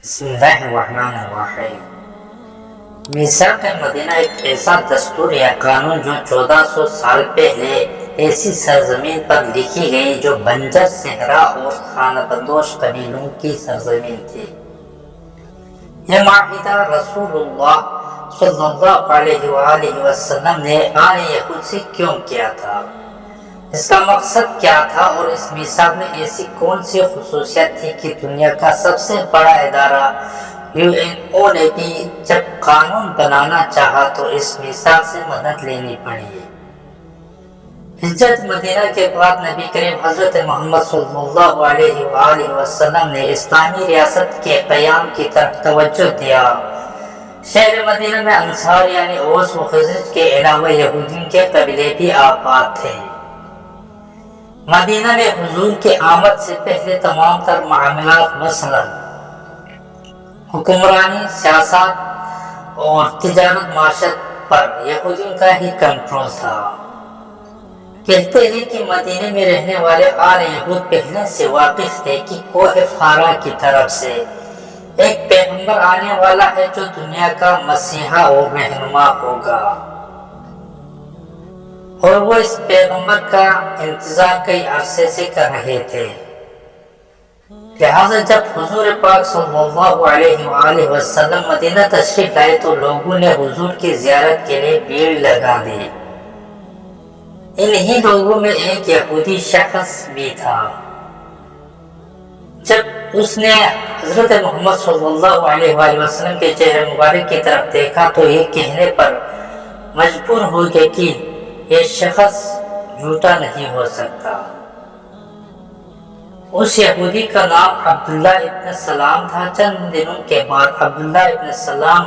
بسم اللہ الرحمن الرحیم۔ میثاق مدینہ ایک ایسا دستور یا قانون جو 1400 سال پہلے ایسی سرزمین پر لکھی گئی جو بنجر صحرا اور خانہ بدوش قبیلوں کی سرزمین تھی۔ یہ معاہدہ رسول اللہ صلی اللہ علیہ وآلہ وسلم نے آل یہود سے کیوں کیا تھا، اس کا مقصد کیا تھا، اور اس میثاق میں ایسی کون سی خصوصیت تھی کہ دنیا کا سب سے بڑا ادارہ UN نے بھی جب قانون بنانا چاہا تو اس میثاق سے مدد لینی پڑی۔ ہجرت مدینہ کے بعد نبی کریم حضرت محمد صلی اللہ علیہ وآلہ وسلم نے اسلامی ریاست کے قیام کی طرف توجہ دیا۔ شہر مدینہ میں انصار یعنی اوس و خزرج کے علاوہ یہودیوں کے قبیلے بھی آباد تھے۔ مدینہ میں حضور کے آمد سے پہلے تمام تر معاملات مثلاً حکمرانی، سیاست اور تجارت معاشرت پر یہودیوں کا ہی کنٹرول تھا۔ کہتے ہیں کہ مدینہ میں رہنے والے آل یہود پہلے سے واقف تھے کہ کوہ فارا کی طرف سے ایک پیغمبر آنے والا ہے جو دنیا کا مسیحا اور رہنما ہوگا، اور وہ اس پیغمبر کا انتظار کئی عرصے سے کر رہے تھے۔ لہٰذا جب حضور پاک صلی اللہ علیہ وآلہ وسلم مدینہ تشریف لائے تو لوگوں نے حضور کی زیارت کے لیے بھیڑ لگا دی۔ انہی لوگوں میں ایک یہودی شخص بھی تھا۔ جب اس نے حضرت محمد صلی اللہ علیہ وآلہ وسلم کے چہرے مبارک کی طرف دیکھا تو یہ کہنے پر مجبور ہو گیا کہ یہ شخص جھوٹا نہیں ہو سکتا۔ اس یہودی کا نام عبداللہ ابن سلام تھا۔ چند دنوں کے بعد عبداللہ ابن سلام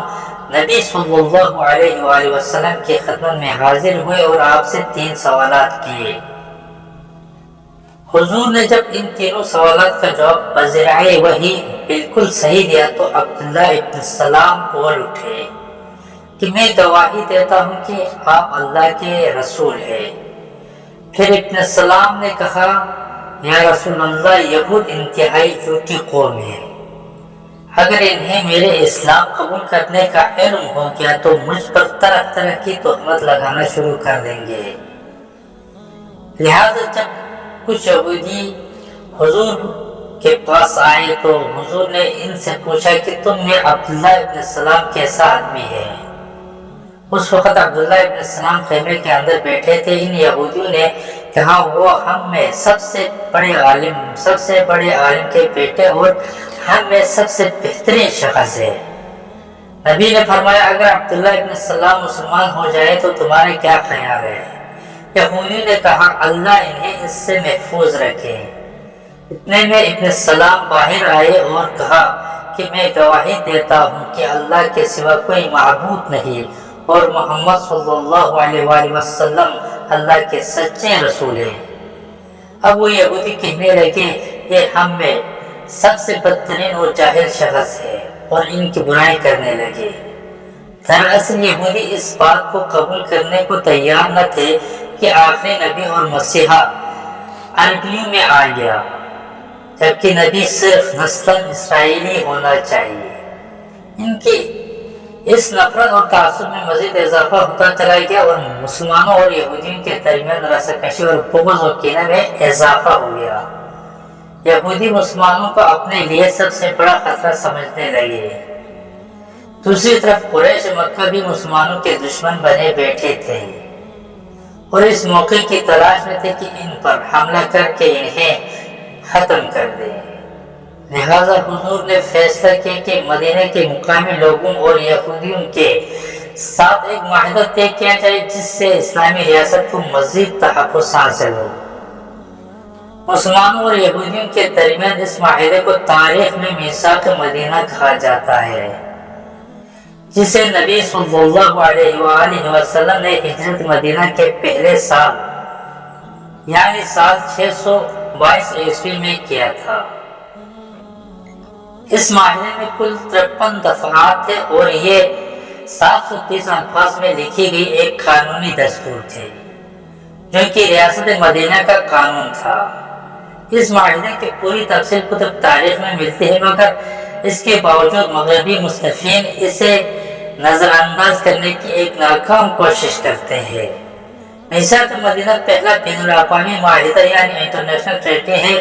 نبی صلی اللہ علیہ وآلہ وسلم کی خدمت میں حاضر ہوئے اور آپ سے 3 سوالات کیے۔ حضور نے جب ان تینوں سوالات کا جواب بذریعہ وحی بالکل صحیح دیا تو عبداللہ ابن سلام بول اٹھے کہ میں گواہی دیتا ہوں کہ آپ اللہ کے رسول ہیں۔ پھر ابن سلام نے کہا، یا رسول اللہ، یہود انتہائی جھوٹی قوم ہے، اگر انہیں میرے اسلام قبول کرنے کا علم ہو گیا تو مجھ پر طرح طرح کی تہمت لگانا شروع کر دیں گے۔ لہذا جب کچھ یہودی حضور کے پاس آئے تو حضور نے ان سے پوچھا کہ تم میں عبداللہ ابن سلام کیسا آدمی ہے؟ اس وقت عبداللہ ابن سلام خیمے کے اندر بیٹھے تھے۔ ان یہودیوں نے کہا، وہ ہم میں سب سے بڑے عالم کے بیٹے اور ہم میں سب سے بہترین شخص ہے۔ نبی نے فرمایا، اگر عبداللہ ابن سلام مسلمان ہو جائے تو تمہارا کیا خیال ہے؟ یہودیوں نے کہا، اللہ انہیں اس سے محفوظ رکھے۔ اتنے میں ابن سلام باہر آئے اور کہا کہ میں گواہی دیتا ہوں کہ اللہ کے سوا کوئی معبود نہیں اور محمد صلی اللہ علیہ وآلہ وسلم اللہ کے سچے رسول ہیں۔ اب وہ یہودی کہنے لگے، یہ ہم میں سب سے بدترین اور جاہل شخص ہے، اور ان کی برائی کرنے لگے۔ دراصل یہودی اس بات کو قبول کرنے کو تیار نہ تھے کہ آخری نبی اور مسیحا عربیوں میں آ گیا، جبکہ نبی صرف نسلاً اسرائیلی ہونا چاہیے۔ ان کی اس نفرت اور تعصب میں مزید اضافہ ہوتا چلا گیا اور مسلمانوں اور یہودیوں کے درمیان رساکشی اور بغض و کینہ میں اضافہ ہو گیا۔ یہودی مسلمانوں کو اپنے لیے سب سے بڑا خطرہ سمجھنے لگے۔ دوسری طرف قریش مکہ بھی مسلمانوں کے دشمن بنے بیٹھے تھے اور اس موقع کی تلاش میں تھے کہ ان پر حملہ کر کے انہیں ختم کر دیں۔ لہذا حضور نے فیصلہ کیا کہ مدینہ کے مقامی لوگوں اور یہودیوں کے ساتھ ایک معاہدہ طے کیا جائے جس سے اسلامی ریاست کو مزید تحفظ حاصل ہو۔ مسلمانوں اور یہودیوں کے درمیان اس معاہدے کو تاریخ میں میثاق مدینہ کہا جاتا ہے، جسے نبی صلی اللہ علیہ وآلہ وسلم نے ہجرت مدینہ کے پہلے سال یعنی سال 622 عیسوی میں کیا تھا۔ اس معاہدے میں کل 53 دفعات تھے اور یہ 730 الفاظ میں لکھی گئی ایک قانونی دستور تھی جو کہ ریاست مدینہ کا قانون تھا۔ اس معاہدے کی پوری تفصیل کتب تاریخ میں ملتی ہے، مگر اس کے باوجود مغربی مصنفین اسے نظر انداز کرنے کی ایک ناکام کوشش کرتے ہیں۔ میثاق مدینہ پہلا بین الاقوامی معاہدہ یعنی انٹرنیشنل ٹریٹی ہے۔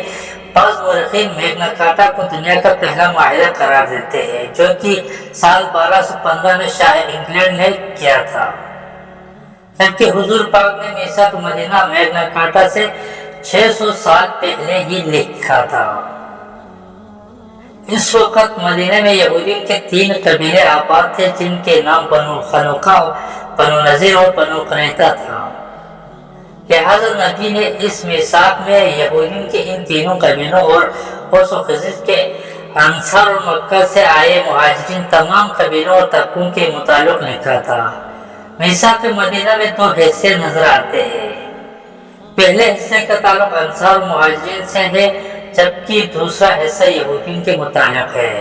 بعض مورخین میگنا کارٹا کو دنیا کا پہلا معاہدہ قرار دیتے ہیں، جو کہ سال 1215 میں شاہ انگلینڈ نے کیا تھا، جبکہ حضور پاک نے میثاق مدینہ میگنا کارٹا سے 600 سال پہلے ہی لکھا تھا۔ اس وقت مدینہ میں یہودیوں کے 3 قبیلے آباد تھے، جن کے نام بنو خنوقہ، بنو نذیر اور بنو قریظہ تھا۔ لہٰذا نبی نے اس میثاق میں یہودیوں کے ان تینوں قبیلوں اور اوس و خزرج کے انصار اور مکہ سے آئے مہاجرین تمام قبیلوں اور طبقوں کے متعلق لکھا تھا۔ میثاق مدینہ میں 2 حصے نظر آتے ہیں۔ پہلے حصے کا تعلق انصار و مہاجرین سے ہے، جبکہ دوسرا حصہ یہودیوں کے متعلق ہے۔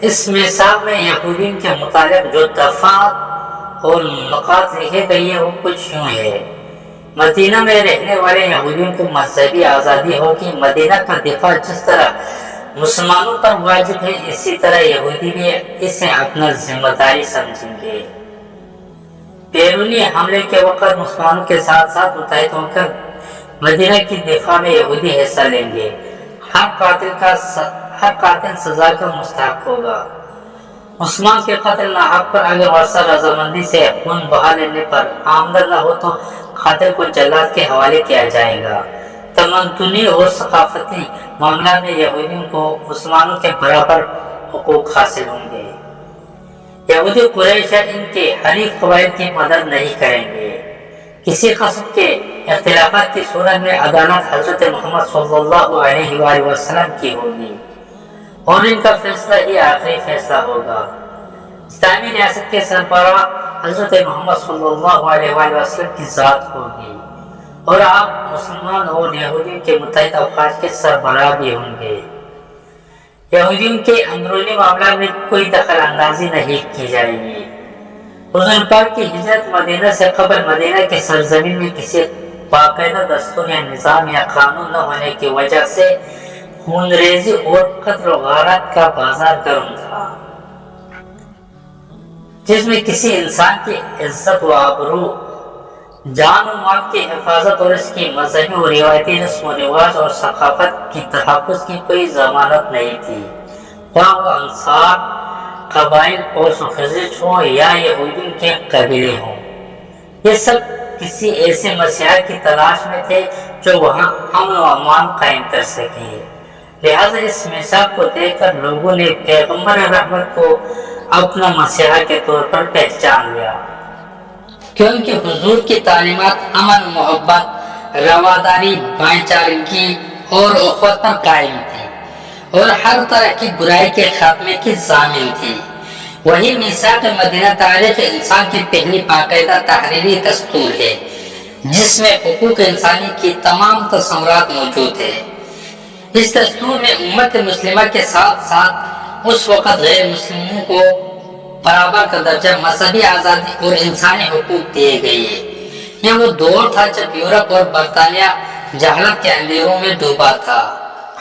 اس میثاق میں یہودیوں کے متعلق جو دفعات اور نقاط لکھے گئے ہیں وہ کچھ یوں ہے۔ مدینہ میں رہنے والے یہودیوں کو مذہبی آزادی ہوگی۔ مدینہ کا دفاع جس طرح مسلمانوں پر واجب ہے، اسی طرح یہودی بھی اسے اپنا ذمہ داری سمجھیں گے۔ بیرونی حملے کے وقت مسلمانوں کے ساتھ ساتھ متحد ہو کر مدینہ کی دفاع میں یہودی حصہ لیں گے۔ ہر قاتل سزا کا مستحق ہوگا۔ مسلمان کے قتل ناحق پر اگر ورثہ رضامندی سے خون بہا لینے پر آمدن نہ ہو تو قاتل کو جلاد کے حوالے کیا جائے گا۔ تمدنی اور ثقافتی معاملات میں یہودیوں کو مسلمانوں کے برابر حقوق حاصل ہوں گے۔ یہودی قریش ان کے حریف قبائل کی مدد نہیں کریں گے۔ کسی قسم کے اختلافات کی صورت میں عدالت حضرت محمد صلی اللہ علیہ وآلہ وسلم کی ہوگی اور ان کا فیصلہ ہی آخری فیصلہ ہوگا۔ اسلامی ریاست کے سربراہ حضرت محمد صلی اللہ علیہ وآلہ وسلم کی ذات ہوگی اور آپ مسلمان اور یہودیوں کے متحد افواج کے سربراہ بھی ہوں گے۔ یہودیوں کے اندرونی معاملات میں کوئی دخل اندازی نہیں کی جائے گی۔ حضور پاک کی ہجرت مدینہ سے قبل مدینہ کی سرزمین میں کسی باقاعدہ دستور یا نظام یا قانون نہ ہونے کی وجہ سے خون ریزی اور قتل و غارت کا بازار گرم تھا، جس میں کسی انسان کی عزت و آبرو، جان و مال کی حفاظت اور اس کی مذہبی و روایتی رسم و رواج اور ثقافت کی تحفظ کی کوئی ضمانت نہیں تھی، خواہ وہ انصار قبائل اوس و خزرج ہوں یا یہودیوں کے قبیلے ہوں۔ یہ سب کسی ایسے مسیحا کی تلاش میں تھے جو وہاں امن و امان قائم کر سکے۔ لہذا اس میثاق کو دیکھ کر لوگوں نے پیغمبر رحمت کو اپنا مسیحا کے طور پر پہچان لیا، کیونکہ حضور کی تعلیمات امن، محبت، رواداری، بھائی چارگی اور اخوت پر قائم تھی اور ہر طرح کی برائی کے خاتمے کی ضامن تھی۔ وہی میثاق مدینہ تاریخ انسان کی پہلی باقاعدہ تحریری دستور ہے، جس میں حقوق انسانی کی تمام تصورات موجود ہیں۔ اس دستور میں امت مسلمہ کے ساتھ ساتھ اس وقت غیر مسلموں کو برابر کا درجہ، مذہبی آزادی اور انسانی حقوق دیے گئے ہیں۔ یہ وہ دور تھا جب یورپ اور برطانیہ جہالت کے اندھیروں میں ڈوبا تھا۔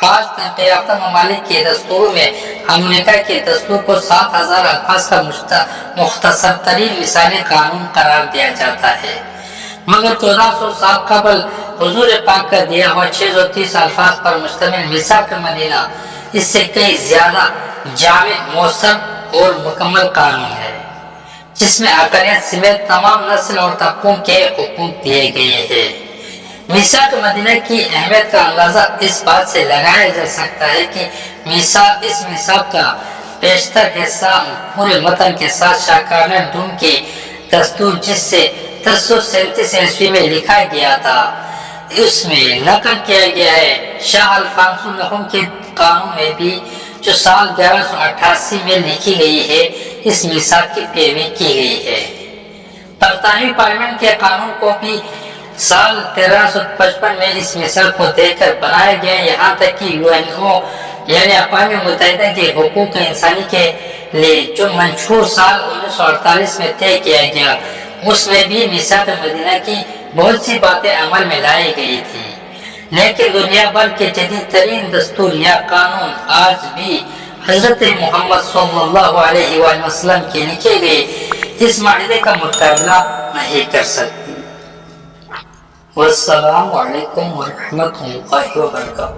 آج ترقی یافتہ ممالک کے دستور میں امریکہ کے دستور کو 7000 الفاظ کا مختصر ترین مثالی قانون قرار دیا جاتا ہے، مگر 1400 سال قبل حضور پاک کا دیا ہوا 630 الفاظ پر مشتمل میثاق مدینہ اس سے کئی زیادہ جامع، مؤثر اور مکمل قانون ہے، جس میں اقلیت سمیت تمام نسل اور طبقوں کے حقوق دیے گئے ہیں۔ میثاق مدینہ کی اہمیت کا اندازہ اس بات سے لگایا جا سکتا ہے کہ اس میثاق کا بیشتر حصہ پورے متن کے ساتھ شاہکارنہ ڈوم کے دستور، جس سے 1037 عیسوی میں لکھا گیا تھا، اس میں نقل کیا گیا ہے۔ شاہ الفانسو نہم کے قانون میں بھی، جو سال 1188 میں لکھی گئی ہے، اس میثاق کی پیروی کی گئی ہے۔ برطانوی پارلیمنٹ کے قانون کو بھی سال 1355 میں اس میثاق کو دیکھ کر بنایا گیا، یہاں تک کہ UNO یعنی اقوام متحدہ کے حقوق انسانی کے لیے جو منشور سال 1948 میں طے کیا گیا، اس میں بھی میثاق مدینہ کی بہت سی باتیں عمل میں لائی گئی تھی، لیکن دنیا بھر کے جدید ترین دستور یا قانون آج بھی حضرت محمد صلی اللہ علیہ وآلہ وسلم کے لکھے گئے اس معاہدے کا مقابلہ نہیں کر سکتی۔ والسلام علیکم ورحمۃ اللہ وبرکاتہ۔